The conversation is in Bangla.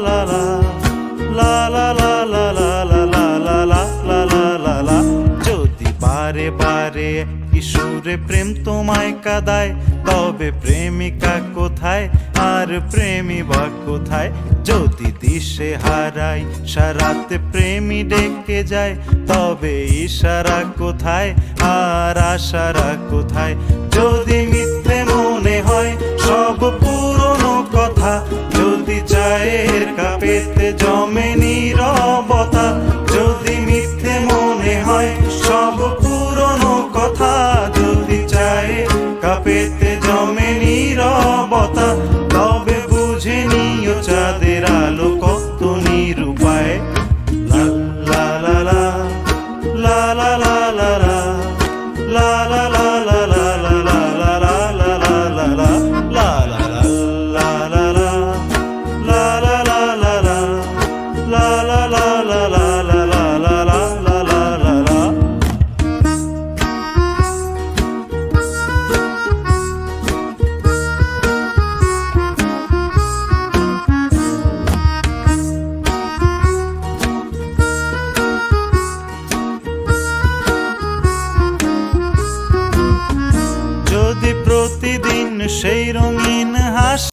লা লা লা লা লা লা লা লা লা লা লা লা লা লা লা। যদি বারে বারে কিশোরে প্রেম তোমায় কাঁদায়, তবে প্রেমিকা কোথায় আর প্রেমী বা কোথায়? যদি দিশে হারাই সারাতে প্রেমী ডেকে যায়, তবে ইশারা কোথায় আর আশারা কোথায়? যদি মিথ্যে মনে হয় সব পুরনো কথা, যদি চায়ের কাপেতে জমে নীরবতা,